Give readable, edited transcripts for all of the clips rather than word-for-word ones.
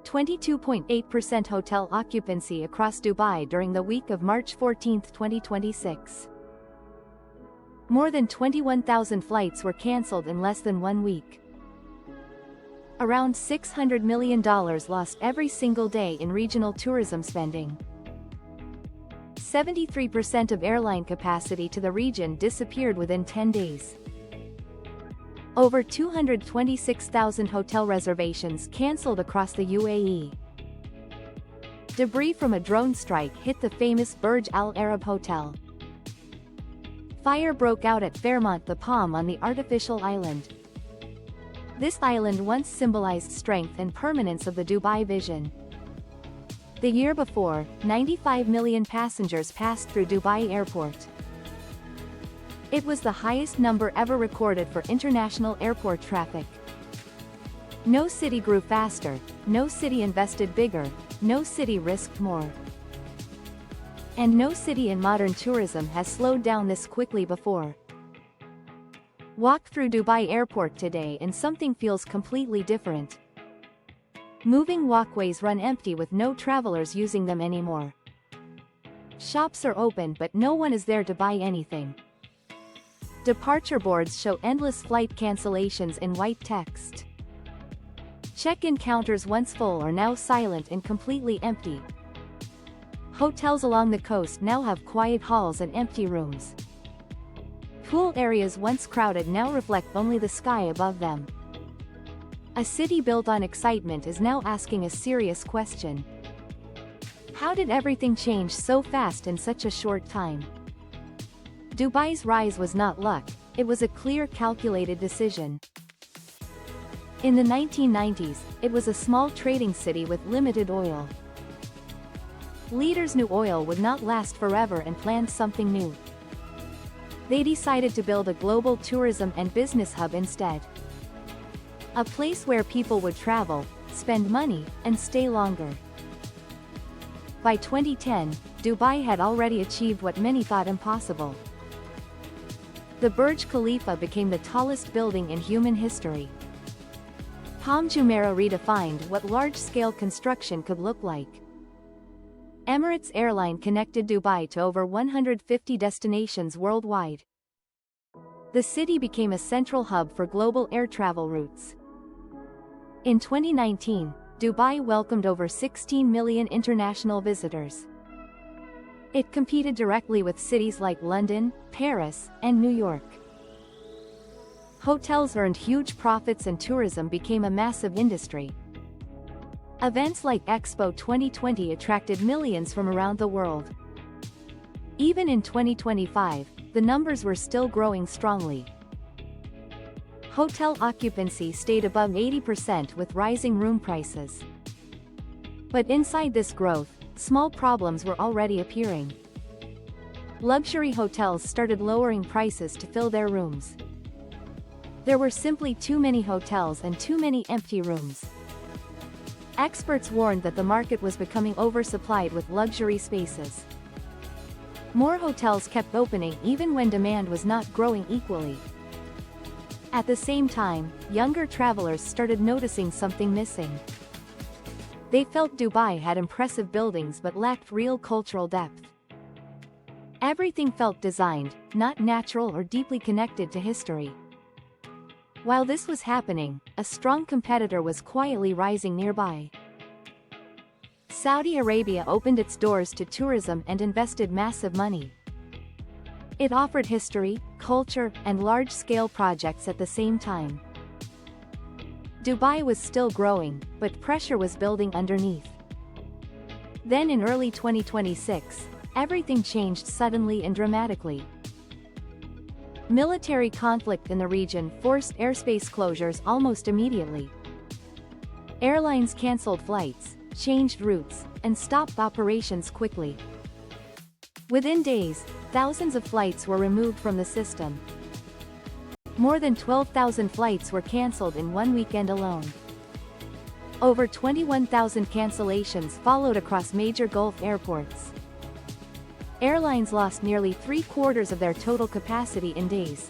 22.8% hotel occupancy across Dubai during the week of March 14, 2026. More than 21,000 flights were cancelled in less than 1 week. Around $600 million lost every single day in regional tourism spending. 73% of airline capacity to the region disappeared within 10 days. Over 226,000 hotel reservations cancelled across the UAE. Debris from a drone strike hit the famous Burj Al Arab Hotel. Fire broke out at Fairmont the Palm on the artificial island. This island once symbolized strength and permanence of the Dubai vision. The year before, 95 million passengers passed through Dubai Airport. It was the highest number ever recorded for international airport traffic. No city grew faster, no city invested bigger, no city risked more. And no city in modern tourism has slowed down this quickly before. Walk through Dubai Airport today and something feels completely different. Moving walkways run empty with no travelers using them anymore. Shops are open but no one is there to buy anything. Departure boards show endless flight cancellations in white text. Check-in counters once full are now silent and completely empty. Hotels along the coast now have quiet halls and empty rooms. Pool areas once crowded now reflect only the sky above them. A city built on excitement is now asking a serious question. How did everything change so fast in such a short time? Dubai's rise was not luck, it was a clear calculated decision. In the 1990s, it was a small trading city with limited oil. Leaders knew oil would not last forever and planned something new. They decided to build a global tourism and business hub instead. A place where people would travel, spend money, and stay longer. By 2010, Dubai had already achieved what many thought impossible. The Burj Khalifa became the tallest building in human history. Palm Jumeirah redefined what large-scale construction could look like. Emirates Airline connected Dubai to over 150 destinations worldwide. The city became a central hub for global air travel routes. In 2019, Dubai welcomed over 16 million international visitors. It competed directly with cities like London, Paris, and New York. Hotels earned huge profits and tourism became a massive industry. Events like Expo 2020 attracted millions from around the world. Even in 2025, the numbers were still growing strongly. Hotel occupancy stayed above 80% with rising room prices. But inside this growth, small problems were already appearing. Luxury hotels started lowering prices to fill their rooms. There were simply too many hotels and too many empty rooms. Experts warned that the market was becoming oversupplied with luxury spaces. More hotels kept opening even when demand was not growing equally. At the same time, younger travelers started noticing something missing. They felt Dubai had impressive buildings but lacked real cultural depth. Everything felt designed, not natural or deeply connected to history. While this was happening, a strong competitor was quietly rising nearby. Saudi Arabia opened its doors to tourism and invested massive money. It offered history, culture, and large-scale projects at the same time. Dubai was still growing, but pressure was building underneath. Then in early 2026, everything changed suddenly and dramatically. Military conflict in the region forced airspace closures almost immediately. Airlines cancelled flights, changed routes, and stopped operations quickly. Within days, thousands of flights were removed from the system. More than 12,000 flights were cancelled in one weekend alone. Over 21,000 cancellations followed across major Gulf airports. Airlines lost nearly 3/4 of their total capacity in days.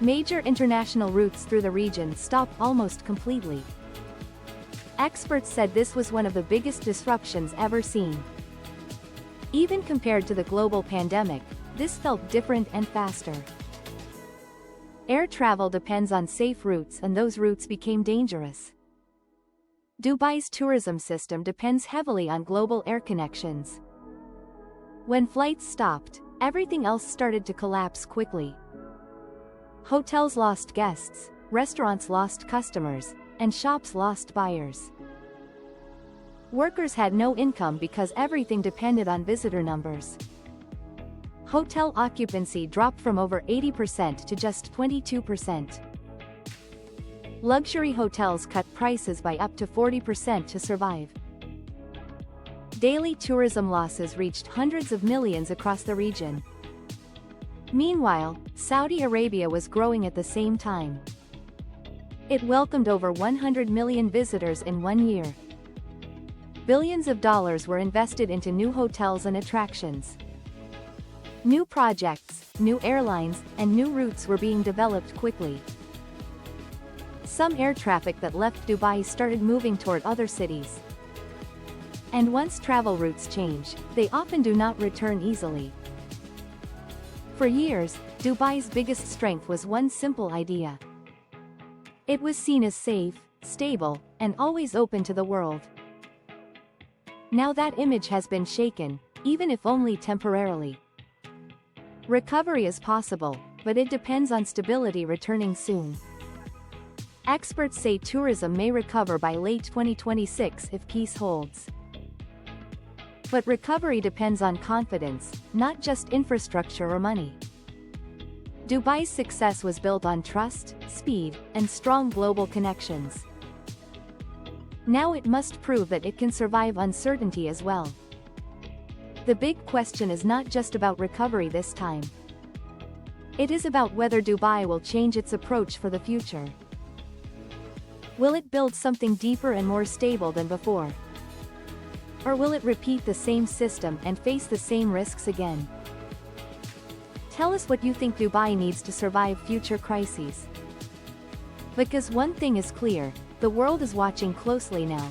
Major international routes through the region stopped almost completely. Experts said this was one of the biggest disruptions ever seen. Even compared to the global pandemic, this felt different and faster. Air travel depends on safe routes, and those routes became dangerous. Dubai's tourism system depends heavily on global air connections. When flights stopped, everything else started to collapse quickly. Hotels lost guests, restaurants lost customers, and shops lost buyers. Workers had no income because everything depended on visitor numbers. Hotel occupancy dropped from over 80% to just 22%. Luxury hotels cut prices by up to 40% to survive. Daily tourism losses reached hundreds of millions across the region. Meanwhile, Saudi Arabia was growing at the same time. It welcomed over 100 million visitors in 1 year. Billions of dollars were invested into new hotels and attractions. New projects, new airlines, and new routes were being developed quickly. Some air traffic that left Dubai started moving toward other cities. And once travel routes change, they often do not return easily. For years, Dubai's biggest strength was one simple idea. It was seen as safe, stable, and always open to the world. Now that image has been shaken, even if only temporarily. Recovery is possible, but it depends on stability returning soon. Experts say tourism may recover by late 2026 if peace holds. But recovery depends on confidence, not just infrastructure or money. Dubai's success was built on trust, speed, and strong global connections. Now it must prove that it can survive uncertainty as well. The big question is not just about recovery this time. It is about whether Dubai will change its approach for the future. Will it build something deeper and more stable than before? Or will it repeat the same system and face the same risks again? Tell us what you think Dubai needs to survive future crises. Because one thing is clear, the world is watching closely now.